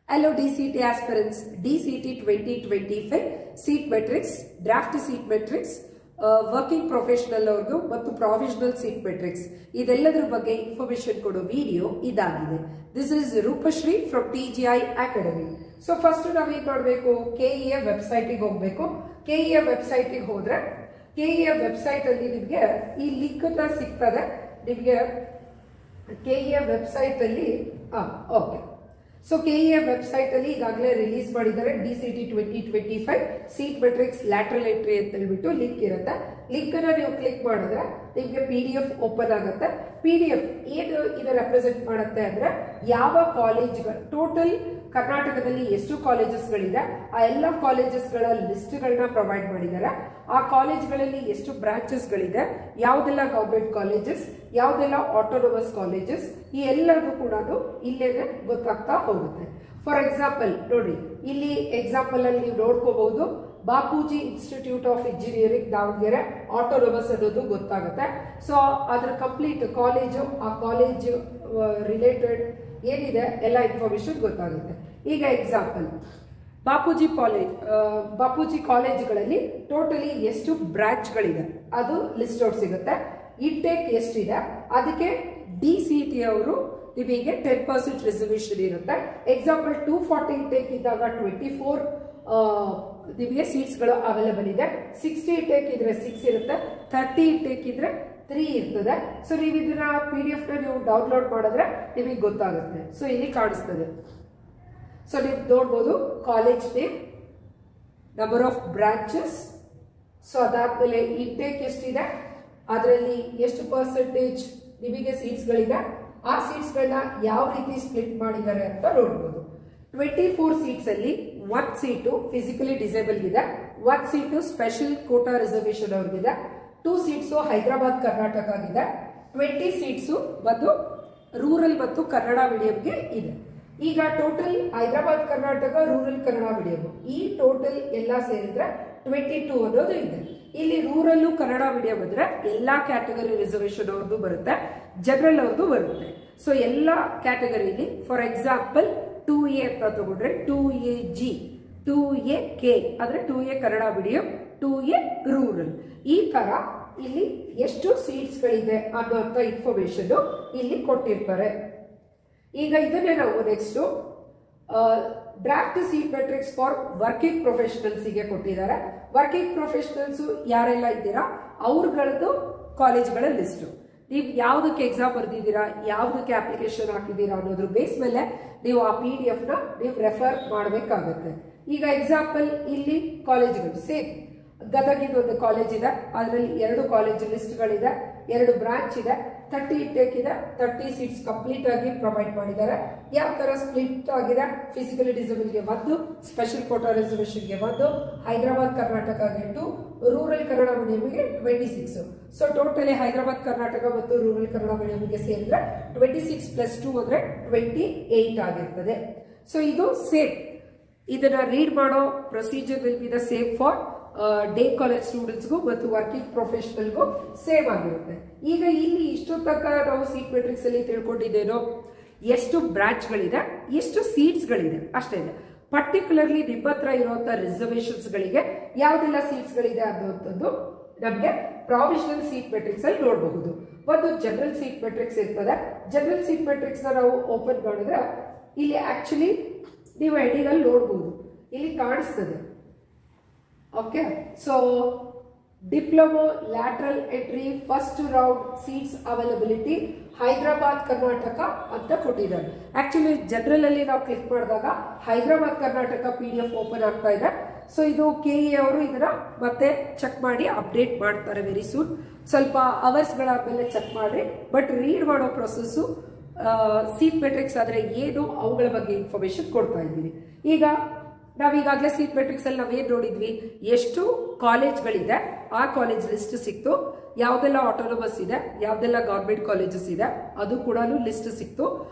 Hello DCT aspirants, DCT 2025 seat matrix, draft seat matrix, working professional ಅವ್ರದ್ದು ಮತ್ತು provisional seat matrix ಇದೆಲ್ಲದರ ಬಗ್ಗೆ information ಕೊಡೋ ವಿಡಿಯೋ ಇದಾಗಿದೆ. This is Rupashri from TGI Academy. So first ನಾವು ಏನು ಮಾಡಬೇಕು, KEA ವೆಬ್ಸೈಟ್ ಗೆ ಹೋಗಬೇಕು. KEA ವೆಬ್ಸೈಟ್ ಗೆ ಹೋದ್ರೆ KEA ವೆಬ್ಸೈಟ್ ಅಲ್ಲಿ ನಿಮಗೆ ಈ ಲಿಂಕ್ ಅನ್ನ ಸಿಗ್ತದೆ. ನಿಮಗೆ KEA ವೆಬ್ಸೈಟ್ ಅಲ್ಲಿ ಓಕೆ. ಸೊ KEA ವೆಬ್ಸೈಟ್ ಅಲ್ಲಿ ಈಗಾಗಲೇ ರಿಲೀಸ್ ಮಾಡಿದ್ದಾರೆ DCT 2025 seat matrix lateral entry ಅಂತ ಹೇಳ್ಬಿಟ್ಟು ಲಿಂಕ್ ಇರುತ್ತೆ. ಲಿಂಕ್ ಅನ್ನ ನೀವು ಕ್ಲಿಕ್ ಮಾಡಿದ್ರೆ ನಿಮಗೆ PDF ಓಪನ್ ಆಗುತ್ತೆ. PDF ಏನು ಇದು ರೆಪ್ರೆಸೆಂಟ್ ಮಾಡುತ್ತೆ ಅಂದ್ರೆ ಯಾವ ಕಾಲೇಜ್ಗಳು, ಟೋಟಲ್ ಕರ್ನಾಟಕದಲ್ಲಿ ಎಷ್ಟು ಕಾಲೇಜಸ್ಗಳಿದೆ ಆ ಎಲ್ಲ ಕಾಲೇಜಸ್ಗಳ ಲಿಸ್ಟ್ ಗಳನ್ನ ಪ್ರೊವೈಡ್ ಮಾಡಿದ್ದಾರೆ. ಆ ಕಾಲೇಜ್ಗಳಲ್ಲಿ ಎಷ್ಟು ಬ್ರಾಂಚಸ್ಗಳಿದೆ, ಯಾವುದೆಲ್ಲ ಗವರ್ಮೆಂಟ್ ಕಾಲೇಜಸ್, ಯಾವುದೆಲ್ಲ ಆಟೋನಮಸ್ ಕಾಲೇಜಸ್, ಈ ಎಲ್ಲರಿಗೂ ಕೂಡ ಇಲ್ಲೇನೆ ಗೊತ್ತಾಗ್ತಾ ಹೋಗುತ್ತೆ. ಫಾರ್ ಎಕ್ಸಾಂಪಲ್ ನೋಡಿ, ಇಲ್ಲಿ ಎಕ್ಸಾಂಪಲ್ ಅಲ್ಲಿ ನೀವು ನೋಡ್ಕೋಬಹುದು, Bapuji institute of engineering Davanagere autonomous ಅನ್ನೋದು ಗೊತ್ತಾಗುತ್ತೆ. ಸೊ ಅದ್ರ ಕಂಪ್ಲೀಟ್ ಕಾಲೇಜು, ಆ ಕಾಲೇಜ್ ರಿಲೇಟೆಡ್ ಏನಿದೆ ಎಲ್ಲ ಇನ್ಫಾರ್ಮೇಶನ್ ಗೊತ್ತಾಗುತ್ತೆ. ಈಗ ಎಕ್ಸಾಂಪಲ್ ಬಾಪೂಜಿ ಕಾಲೇಜ್ಗಳಲ್ಲಿ ಟೋಟಲಿ ಎಷ್ಟು ಬ್ರಾಂಚ್ಗಳಿದೆ ಅದು ಲಿಸ್ಟ್ ಔಟ್ ಸಿಗುತ್ತೆ. ಇಂಟೇಕ್ ಎಷ್ಟಿದೆ ಅದಕ್ಕೆ DCT ಅವರು ನಿಮಗೆ 10% ರಿಸರ್ವೇಶನ್ ಇರುತ್ತೆ. ಎಕ್ಸಾಂಪಲ್ 240 ಇಂಟೇಕ್ ಇದ್ದಾಗ 24 ನಿಮಗೆ ಸೀಟ್ಸ್ ಗಳು ಅವೈಲೇಬಲ್ ಇದೆ. 60 ಇಂಟೇಕ್ ಇದ್ರೆ 6 ಇರುತ್ತೆ, 30 ಇಂಟೇಕ್ ಇದ್ರೆ 3 ಇರ್ತದೆ. ಸೊ ನೀವು ಇದನ್ನ PDF ನ ನೀವು ಡೌನ್ಲೋಡ್ ಮಾಡಿದ್ರೆ ನಿಮಗೆ ಗೊತ್ತಾಗುತ್ತೆ. ಸೊ ಇಲ್ಲಿ ಕಾಣಿಸ್ತದೆ. ಸೊ ನೀವು ನೋಡ್ಬೋದು college name, number of branches, so ಅದಾದ್ಮೇಲೆ ಇಂಟೇಕ್ ಎಷ್ಟಿದೆ, ಅದರಲ್ಲಿ ಎಷ್ಟು ಪರ್ಸೆಂಟೇಜ್ ನಿಮಗೆ ಸೀಟ್ಸ್ ಗಳಿದೆ, ಆ ಸೀಟ್ಸ್ ಗಳನ್ನ ಯಾವ ರೀತಿ ಸ್ಪ್ಲಿಟ್ ಮಾಡಿದ್ದಾರೆ ಅಂತ ನೋಡ್ಬೋದು. 24 ಸೀಟ್ಸ್ ಅಲ್ಲಿ 1 ಸೀಟು ಫಿಸಿಕಲಿ ಡಿಸೇಬಲ್ ಇದೆ, 1 ಸೀಟು ಸ್ಪೆಷಲ್ ಕೋಟಾ ರಿಸರ್ವೇಶನ್ ಅವ್ರಿಗಿದೆ, 2 ಸೀಟ್ಸು ಹೈದರಾಬಾದ್ ಕರ್ನಾಟಕ ಇದೆ, 20 ಸೀಟ್ಸು ಬಂದು ರೂರಲ್ ಮತ್ತು ಕನ್ನಡ ಮೀಡಿಯಂಗೆ ಇದೆ. ಈಗ total Hyderabad Karnataka, rural Kannada medium, ಈ ಟೋಟಲ್ ಎಲ್ಲ ಸೇರಿದ್ರೆ 22 ಅನ್ನೋದು ಇದೆ. ಇಲ್ಲಿ ರೂರಲ್ ಕನ್ನಡ ಮೀಡಿಯಂ ಅಂದ್ರೆ ಎಲ್ಲಾ ಕ್ಯಾಟಗರಿ ರಿಸರ್ವೇಶನ್ ಅವ್ರದ್ದು ಬರುತ್ತೆ, ಜನರಲ್ ಅವ್ರದ್ದು ಬರುತ್ತೆ. ಸೊ ಎಲ್ಲಾ ಕ್ಯಾಟಗರಿಲಿ ಫಾರ್ ಎಕ್ಸಾಂಪಲ್ 2A ಅಂತ ತಗೊಂಡ್ರೆ 2AG, 2AK ಅಂದ್ರೆ 2A Kannada medium, 2A rural, ಈ ತರ ಇಲ್ಲಿ ಎಷ್ಟು ಸೀಟ್ಸ್ ಗಳಿದೆ ಅನ್ನೋಂಥ ಇನ್ಫಾರ್ಮೇಶನ್ ಇಲ್ಲಿ ಕೊಟ್ಟಿರ್ತಾರೆ. ಈಗ ಇದನ್ನೇ ನಾವು next draft seat matrix for working professionals ಗೆ ಕೊಟ್ಟಿದ್ದಾರೆ. ವರ್ಕಿಂಗ್ ಪ್ರೊಫೆಷನಲ್ಸ್ ಯಾರೆಲ್ಲ ಇದ್ದೀರಾ ಅವ್ರಗಳದ್ದು ಕಾಲೇಜ್ಗಳ ಲಿಸ್ಟ್, ನೀವು ಯಾವ್ದಕ್ಕೆ ಎಕ್ಸಾಮ್ ಬರ್ದಿದ್ದೀರಾ, ಯಾವ್ದಕ್ಕೆ ಅಪ್ಲಿಕೇಶನ್ ಹಾಕಿದ್ದೀರಾ ಅನ್ನೋದ್ರ ಬೇಸ್ ಮೇಲೆ ನೀವು ಆ PDF ನ ನೀವು ರೆಫರ್ ಮಾಡಬೇಕಾಗುತ್ತೆ. ಈಗ ಎಕ್ಸಾಂಪಲ್ ಇಲ್ಲಿ ಕಾಲೇಜ್ಗಳು ಸೇಮ್, ಗದಗಿನ ಒಂದು ಕಾಲೇಜ್ ಇದೆ, ಅದರಲ್ಲಿ 2 ಕಾಲೇಜ್ ಲಿಸ್ಟ್ಗಳಿದೆ, 2 ಬ್ರಾಂಚ್ ಇದೆ, 30 ಇಂಟೇಕ್ ಇದೆ, 30 ಸೀಟ್ಸ್ ಕಂಪ್ಲೀಟ್ ಆಗಿ ಪ್ರೊವೈಡ್ ಮಾಡಿದ್ದಾರೆ. ಯಾವ ತರ ಸ್ಪ್ಲಿಟ್ ಆಗಿದೆ, ಫಿಸಿಕಲಿ ಡಿಸೇಬಲ್ಗೆ 1, ಸ್ಪೆಷಲ್ ಕೋಟಾ ರಿಸರ್ವೇಶನ್ಗೆ 1, ಹೈದರಾಬಾದ್ ಕರ್ನಾಟಕಗೆ 2, ರೂರಲ್ ಕನ್ನಡ ಮೀಡಿಯಂಗೆ 26. ಸೊ ಟೋಟಲಿ ಹೈದರಾಬಾದ್ ಕರ್ನಾಟಕ ಮತ್ತು ರೂರಲ್ ಕನ್ನಡ ಮೀಡಿಯಂಗೆ ಸೇರಿದ್ರೆ 26 + 2 ಅಂದ್ರೆ 28 ಆಗಿರ್ತದೆ. ಸೊ ಇದು ಸೇಮ್, ಇದನ್ನ ರೀಡ್ ಮಾಡೋ procedure will be the same for day college ಸ್ಟೂಡೆಂಟ್ಸ್ಗೂ ಮತ್ತು ವರ್ಕಿಂಗ್ ಪ್ರೊಫೆಷನಲ್ಗೂ ಸೇಮ್ ಆಗಿರುತ್ತೆ. ಈಗ ಇಲ್ಲಿ ಇಷ್ಟು ತನಕ ನಾವು ಸೀಟ್ ಮೆಟ್ರಿಕ್ಸ್ ಅಲ್ಲಿ ತಿಳ್ಕೊಂಡಿದ್ದೇನೋ, ಎಷ್ಟು ಬ್ರಾಂಚ್ಗಳಿದೆ, ಎಷ್ಟು ಸೀಟ್ಸ್ಗಳಿದೆ ಅಷ್ಟೇ ಇದೆ. ಪರ್ಟಿಕ್ಯುಲರ್ಲಿ ನಿಮ್ಮ ಹತ್ರ ಇರುವಂತಹ ರಿಸರ್ವೇಶನ್ಸ್ ಗಳಿಗೆ ಯಾವ್ದೆಲ್ಲ ಸೀಟ್ಸ್ ಗಳಿದೆ ಅನ್ನುವಂಥದ್ದು ನಮಗೆ ಪ್ರಾವಿಷನಲ್ ಸೀಟ್ ಮೆಟ್ರಿಕ್ಸ್ ಅಲ್ಲಿ ನೋಡಬಹುದು. ಒಂದು ಜನರಲ್ ಸೀಟ್ ಮೆಟ್ರಿಕ್ಸ್ ಇರ್ತದೆ. ಜನರಲ್ ಸೀಟ್ ಮೆಟ್ರಿಕ್ಸ್ ನ ನಾವು ಓಪನ್ ಮಾಡಿದ್ರೆ ಇಲ್ಲಿ ಆಕ್ಚುಲಿ ನೀವು ಹೆಡಿಂಗ್ ಅಲ್ಲಿ ನೋಡಬಹುದು, ಇಲ್ಲಿ ಕಾಣಿಸ್ತದೆ. Okay, so diploma lateral entry first round seats availability Hyderabad Karnataka ಅಂತ ಕೊಟ್ಟಿದ್ದಾರೆ. ಆಕ್ಚುಲಿ ಜನರಲ್ ಅಲ್ಲಿ ನಾವು ಕ್ಲಿಕ್ ಮಾಡಿದಾಗ ಹೈದರಾಬಾದ್ ಕರ್ನಾಟಕ PDF ಓಪನ್ ಆಗ್ತಾ ಇದೆ. ಸೊ ಇದು KEA ಅವರು ಇದನ್ನ ಮತ್ತೆ ಚೆಕ್ ಮಾಡಿ ಅಪ್ಡೇಟ್ ಮಾಡ್ತಾರೆ ವೆರಿ ಸೂನ್. ಸ್ವಲ್ಪ ಅವರ್ಸ್ ಗಳಾದ್ಮೇಲೆ ಚೆಕ್ ಮಾಡಿ, ಬಟ್ ರೀಡ್ ಮಾಡೋ ಪ್ರೊಸೆಸ್ ಸೀಟ್ ಮೆಟ್ರಿಕ್ಸ್ ಆದ್ರೆ ಏನು ಅವುಗಳ ಬಗ್ಗೆ ಇನ್ಫಾರ್ಮೇಶನ್ ಕೊಡ್ತಾ ಇದ್ದೀವಿ. ಈಗ ನಾವೀಗಾಗಲೇ ಸೀಟ್ ಮೆಟ್ರಿಕ್ಸ್ ಅಲ್ಲಿ ನಾವೇನ್ ನೋಡಿದ್ವಿ, ಎಷ್ಟು ಕಾಲೇಜ್ಗಳಿದೆ ಆ ಕಾಲೇಜ್ ಲಿಸ್ಟ್ ಸಿಕ್ತು, ಯಾವ್ದೆಲ್ಲ ಆಟೋನಮಸ್ ಇದೆ, ಯಾವ್ದೆಲ್ಲ ಗವರ್ಮೆಂಟ್ ಕಾಲೇಜಸ್ ಇದೆ ಅದು ಕೂಡ ಲಿಸ್ಟ್ ಸಿಕ್ತು.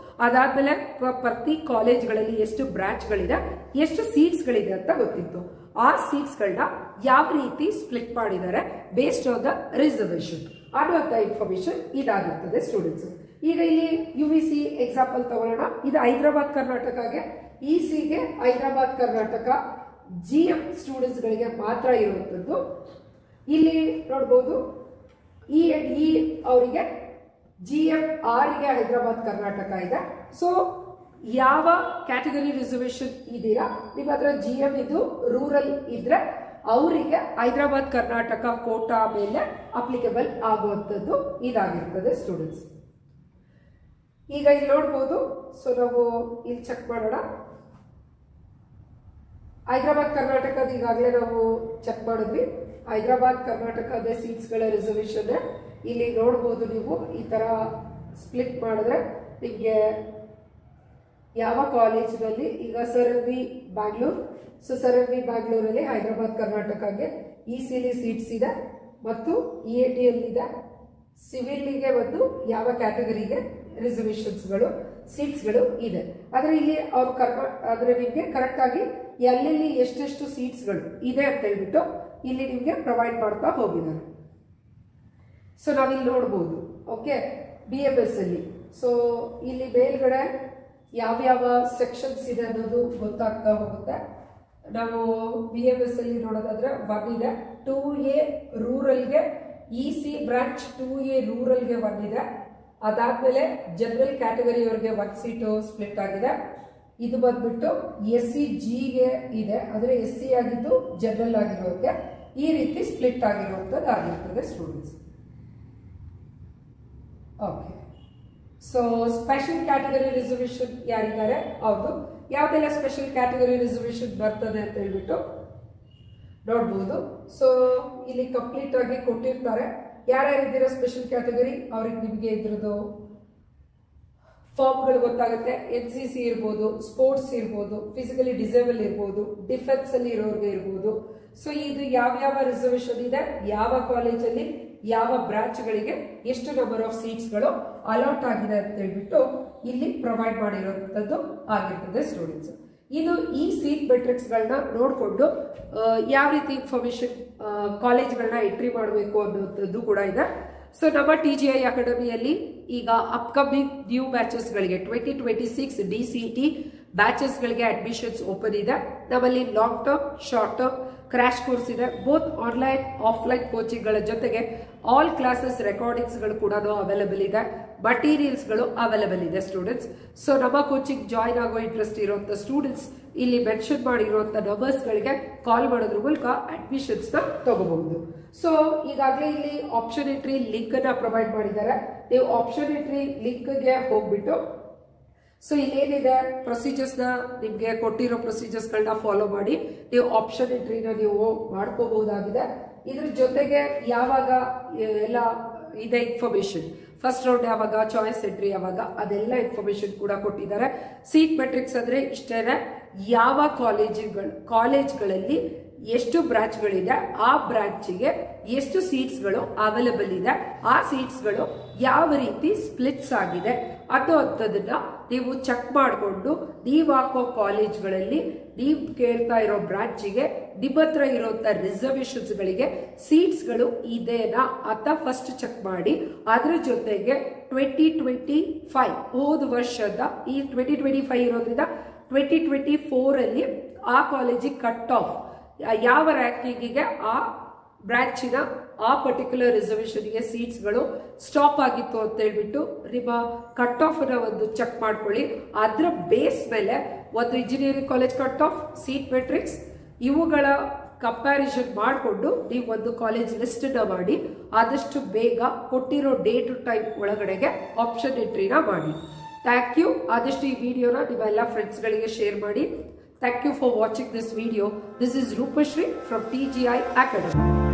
ಅದಾದ್ಮೇಲೆ ಪ್ರತಿ ಕಾಲೇಜ್ಗಳಲ್ಲಿ ಎಷ್ಟು ಬ್ರಾಂಚ್ಗಳಿದೆ, ಎಷ್ಟು ಸೀಟ್ಸ್ಗಳಿದೆ ಅಂತ ಗೊತ್ತಿತ್ತು. ಆ ಸೀಟ್ಸ್ಗಳನ್ನ ಯಾವ ರೀತಿ ಸ್ಪ್ಲಿಟ್ ಮಾಡಿದ್ದಾರೆ ಬೇಸ್ಡ್ ಆನ್ ದ ರಿಸರ್ವೇಶನ್ ಅನ್ನುವಂಥ ಇನ್ಫಾರ್ಮೇಶನ್ ಇದಾಗಿರ್ತದೆ ಸ್ಟೂಡೆಂಟ್ಸ್. ಈಗ ಇಲ್ಲಿ UVC ಎಕ್ಸಾಂಪಲ್ ತಗೊಳ್ಳೋಣ. ಇದು ಹೈದರಾಬಾದ್ ಕರ್ನಾಟಕಗೆ, ECಗೆ ಹೈದರಾಬಾದ್ ಕರ್ನಾಟಕ GM ಸ್ಟೂಡೆಂಟ್ಸ್ ಗಳಿಗೆ ಮಾತ್ರ ಇರುವಂತದ್ದು. ಇಲ್ಲಿ ನೋಡಬಹುದು E ಅವರಿಗೆ GM ಗೆ ಹೈದರಾಬಾದ್ ಕರ್ನಾಟಕ ಇದೆ. ಸೊ ಯಾವ ಕ್ಯಾಟಗರಿ ರಿಸರ್ವೇಶನ್ ಇದೀರಾ, ನಿಮ್ಮ ಹತ್ರ GM ಇದು ರೂರಲ್ ಇದ್ರೆ ಅವರಿಗೆ ಹೈದರಾಬಾದ್ ಕರ್ನಾಟಕ ಕೋಟಾ ಮೇಲೆ ಅಪ್ಲಿಕೇಬಲ್ ಆಗುವಂಥದ್ದು ಇದಾಗಿರ್ತದೆ ಸ್ಟೂಡೆಂಟ್ಸ್. ಈಗ ಇಲ್ಲಿ ನೋಡ್ಬೋದು. ಸೊ ನಾವು ಇಲ್ಲಿ ಚೆಕ್ ಮಾಡೋಣ. ಹೈದರಾಬಾದ್ ಕರ್ನಾಟಕದ ಈಗಾಗಲೇ ನಾವು ಚೆಕ್ ಮಾಡಿದ್ವಿ. ಹೈದರಾಬಾದ್ ಕರ್ನಾಟಕದ ಸೀಟ್ಸ್ಗಳ ರಿಸರ್ವೇಶನ್ ಇಲ್ಲಿ ನೋಡ್ಬೋದು. ನೀವು ಈ ತರ ಸ್ಪ್ಲಿಟ್ ಮಾಡಿದ್ರೆ ನಿಮಗೆ ಯಾವ ಕಾಲೇಜಿನಲ್ಲಿ, ಈಗ Sir M V Bangalore, so Sir M V ಬ್ಯಾಂಗ್ಳೂರಲ್ಲಿ ಹೈದರಾಬಾದ್ ಕರ್ನಾಟಕಗೆ ECಲಿ ಸೀಟ್ಸ್ ಇದೆ ಮತ್ತು EAT ಇದೆ. ಸಿವಿಲ್ಗೆ ಒಂದು ಯಾವ ಕ್ಯಾಟಗರಿಗೆ ರಿಸರ್ವೇಶನ್ಸ್ಗಳು ಸೀಟ್ಸ್ಗಳು ಇದೆ. ಆದ್ರೆ ಇಲ್ಲಿ ಅವ್ರು ಆದ್ರೆ ನಿಮ್ಗೆ ಕರೆಕ್ಟ್ ಆಗಿ ಎಲ್ಲೆಲ್ಲಿ ಎಷ್ಟೆಷ್ಟು ಸೀಟ್ಸ್ಗಳು ಇದೆ ಅಂತ ಹೇಳ್ಬಿಟ್ಟು ಇಲ್ಲಿ ನಿಮ್ಗೆ ಪ್ರೊವೈಡ್ ಮಾಡ್ತಾ ಹೋಗಿದ್ದಾರೆ. ಸೊ ನಾವಿಲ್ಲಿ ನೋಡ್ಬೋದು. ಓಕೆ, BMS ಅಲ್ಲಿ ಸೊ ಇಲ್ಲಿ ಮೇಲ್ಗಡೆ ಯಾವ್ಯಾವ ಸೆಕ್ಷನ್ಸ್ ಇದೆ ಅನ್ನೋದು ಗೊತ್ತಾಗ್ತಾ ಹೋಗುತ್ತೆ. ನಾವು BMS ಅಲ್ಲಿ ನೋಡೋದಾದ್ರೆ 1 ಇದೆ, 2A ರೂರಲ್ಗೆ EC ಬ್ರಾಂಚ್ 2A ರೂರಲ್ಗೆ 1 ಇದೆ. ಅದಾದ್ಮೇಲೆ ಜನರಲ್ ಕ್ಯಾಟಗರಿ ಅವರಿಗೆ 1 ಸೀಟು ಸ್ಪ್ಲಿಟ್ ಆಗಿದೆ. ಇದು ಬಂದ್ಬಿಟ್ಟು SCGಗೆ ಇದೆ, ಅಂದ್ರೆ SC ಆಗಿದ್ದು ಜನರಲ್ ಆಗಿರೋರಿಗೆ ಈ ರೀತಿ ಸ್ಪ್ಲಿಟ್ ಆಗಿರುವಂತದ್ದು ಆಗಿರ್ತದೆ students. Okay, so special category reservation ಯಾರಿದ್ದಾರೆ ಅವ್ರದ್ದು ಯಾವ್ದೆಲ್ಲ ಸ್ಪೆಷಲ್ ಕ್ಯಾಟಗರಿ ರಿಸರ್ವೇಶನ್ ಬರ್ತದೆ ಅಂತ ಹೇಳ್ಬಿಟ್ಟು ನೋಡ್ಬೋದು. ಸೊ ಇಲ್ಲಿ ಕಂಪ್ಲೀಟ್ ಆಗಿ ಕೊಟ್ಟಿರ್ತಾರೆ. ಯಾರ್ಯಾರಿದ್ದೀರಾ ಸ್ಪೆಷಲ್ ಕ್ಯಾಟಗರಿ ಅವ್ರಿಗೆ ನಿಮಗೆ ಇದ್ರದ್ದು ಫಾರ್ಮ್ಗಳು ಗೊತ್ತಾಗುತ್ತೆ. NCC ಇರ್ಬೋದು, ಸ್ಪೋರ್ಟ್ಸ್ ಇರ್ಬೋದು, ಫಿಸಿಕಲಿ ಡಿಸೇಬಲ್ ಇರ್ಬೋದು, ಡಿಫೆನ್ಸ್ ಅಲ್ಲಿ ಇರೋರಿಗೆ ಇರ್ಬೋದು. ಸೊ ಇದು ಯಾವ್ಯಾವ ರಿಸರ್ವೇಶನ್ ಇದೆ, ಯಾವ ಕಾಲೇಜಲ್ಲಿ ಯಾವ ಬ್ರಾಂಚ್ಗಳಿಗೆ ಎಷ್ಟು ನಂಬರ್ ಆಫ್ ಸೀಟ್ಸ್ಗಳು ಅಲಾಟ್ ಆಗಿದೆ ಅಂತ ಹೇಳ್ಬಿಟ್ಟು ಇಲ್ಲಿ ಪ್ರೊವೈಡ್ ಮಾಡಿರುವಂತದ್ದು ಆಗಿರ್ತದೆ ಸ್ಟೂಡೆಂಟ್ಸ್. ಇದು ಈ ಸೀಟ್ ಮೆಟ್ರಿಕ್ಸ್ ಗಳನ್ನ ನೋಡಿಕೊಂಡು ಯಾವ ರೀತಿ ಇನ್ಫಾರ್ಮೇಶನ್ ಕಾಲೇಜ್ಗಳನ್ನ ಎಂಟ್ರಿ ಮಾಡಬೇಕು ಅನ್ನೋದು ಕೂಡ ಇದೆ. ಸೊ ನಮ್ಮ TGI ಅಕಾಡೆಮಿಯಲ್ಲಿ ಈಗ ಅಪ್ಕಮಿಂಗ್ ನ್ಯೂ ಬ್ಯಾಚಸ್ ಗಳಿಗೆ 2026 DCET ಬ್ಯಾಚಸ್ ಗಳಿಗೆ ಅಡ್ಮಿಷನ್ಸ್ ಓಪನ್ ಇದೆ. ನಮ್ಮಲ್ಲಿ long term, short term, crash course ಇದೆ. ಬೋತ್ ಆನ್ಲೈನ್ ಆಫ್ಲೈನ್ ಕೋಚಿಂಗ್ ಗಳ ಜೊತೆಗೆ ಆಲ್ ಕ್ಲಾಸಸ್ ರೆಕಾರ್ಡಿಂಗ್ಸ್ ಗಳು ಕೂಡ ಅವೈಲೇಬಲ್ ಇದೆ. ಮಟೀರಿಯಲ್ಸ್ ಗಳು ಅವೈಲೇಬಲ್ ಇದೆ ಸ್ಟೂಡೆಂಟ್ಸ್. ಸೊ ನಮ್ಮ ಕೋಚಿಂಗ್ ಜಾಯಿನ್ ಆಗೋ ಇಂಟ್ರೆಸ್ಟ್ ಇರುವಂತ ಸ್ಟೂಡೆಂಟ್ಸ್ ಇಲ್ಲಿ ಮೆನ್ಷನ್ ಮಾಡಿರುವಂತ ನಂಬರ್ಸ್ ಗಳಿಗೆ ಕಾಲ್ ಮಾಡೋದ್ರ ಮೂಲಕ ಅಡ್ಮಿಷನ್ಸ್ ನ ತಗೋಬಹುದು. ಸೊ ಈಗಾಗಲೇ ಇಲ್ಲಿ ಆಪ್ಷನ್ ಎಂಟ್ರಿ ಲಿಂಕ್ ಅನ್ನ ಪ್ರೊವೈಡ್ ಮಾಡಿದ್ದಾರೆ. ನೀವು ಆಪ್ಷನ್ ಎಂಟ್ರಿ ಲಿಂಕ್ ಗೆ ಹೋಗ್ಬಿಟ್ಟು ಸೊ ಇಲ್ಲೇನಿದೆ ಪ್ರೊಸೀಜರ್ಸ್ ನ ನಿಮ್ಗೆ ಕೊಟ್ಟಿರೋ ಪ್ರೊಸೀಜರ್ಸ್ ಗಳನ್ನ ಫಾಲೋ ಮಾಡಿ ನೀವು ಆಪ್ಷನ್ ಎಂಟ್ರಿನ ನೀವು ಮಾಡ್ಕೋಬಹುದಾಗಿದೆ. ಇದ್ರ ಜೊತೆಗೆ ಯಾವಾಗ ಎಲ್ಲ ಇದೆ ಇನ್ಫಾರ್ಮೇಶನ್, ಫಸ್ಟ್ ರೌಂಡ್ ಯಾವಾಗ, ಚಾಯ್ಸ್ ಎಂಟ್ರಿ ಯಾವಾಗ, ಅದೆಲ್ಲ ಇನ್ಫಾರ್ಮೇಶನ್ ಕೂಡ ಕೊಟ್ಟಿದ್ದಾರೆ. ಸೀಟ್ ಮೆಟ್ರಿಕ್ಸ್ ಅಂದ್ರೆ ಇಷ್ಟೇನೆ. ಯಾವ ಕಾಲೇಜ್ಗಳಲ್ಲಿ ಎಷ್ಟು ಬ್ರಾಂಚ್ಗಳಿದೆ, ಆ ಬ್ರಾಂಚ್ಗೆ ಎಷ್ಟು ಸೀಟ್ಸ್ಗಳು ಅವೈಲೇಬಲ್ ಇದೆ, ಆ ಸೀಟ್ಸ್ಗಳು ಯಾವ ರೀತಿ ಸ್ಪ್ಲಿಟ್ಸ್ ಆಗಿದೆ ಅನ್ನೋಂಥದನ್ನ ನೀವು ಚೆಕ್ ಮಾಡಿಕೊಂಡು ನೀವು ಹಾಕೋ ಕಾಲೇಜ್ಗಳಲ್ಲಿ ನೀವು ಕೇಳ್ತಾ ಇರೋ ಬ್ರಾಂಚಿಗೆ ನಿಮ್ಮ ಹತ್ರ ಇರುವಂತ ರಿಸರ್ವೇಶನ್ಸ್ ಗಳಿಗೆ ಸೀಟ್ಸ್ಗಳು ಇದೆನಾ ಅಂತ ಫಸ್ಟ್ ಚೆಕ್ ಮಾಡಿ. ಅದ್ರ ಜೊತೆಗೆ 2025 ಹೋದ ವರ್ಷದ ಈ 2025 ಇರೋದ್ರಿಂದ 2024 ಅಲ್ಲಿ ಆ ಕಾಲೇಜಿಗೆ ಕಟ್ ಆಫ್ ಯಾವ ರ್ಯಾಂಕಿಂಗಿಗೆ ಆ ಬ್ರಾಂಚಿನ ಆ ಪರ್ಟಿಕ್ಯುಲರ್ ರಿಸರ್ವೇಶನ್ಗೆ ಸೀಟ್ಸ್ಗಳು ಸ್ಟಾಪ್ ಆಗಿತ್ತು ಅಂತ ಹೇಳ್ಬಿಟ್ಟು ನಿಮ್ಮ ಕಟ್ ಆಫ್ ನ ಒಂದು ಚೆಕ್ ಮಾಡ್ಕೊಳ್ಳಿ. ಅದರ ಬೇಸ್ ಮೇಲೆ ಒಂದು engineering college cut off, seat matrix ಇವುಗಳ ಕಂಪ್ಯಾರಿಸನ್ ಮಾಡಿಕೊಂಡು ನೀವು ಒಂದು ಕಾಲೇಜ್ ಲಿಸ್ಟ್ ನ ಮಾಡಿ ಆದಷ್ಟು ಬೇಗ ಕೊಟ್ಟಿರೋ ಡೇ ಟು ಟೈಮ್ ಒಳಗಡೆಗೆ ಆಪ್ಷನ್ ಎಂಟ್ರಿನ ಮಾಡಿ. Thank you. ಆದಷ್ಟು ಈ ವಿಡಿಯೋನ ನಿಮ್ಮ ಎಲ್ಲ ಫ್ರೆಂಡ್ಸ್ಗಳಿಗೆ ಶೇರ್ ಮಾಡಿ. Thank you for watching this video. This is Rupashri from TGI Academy.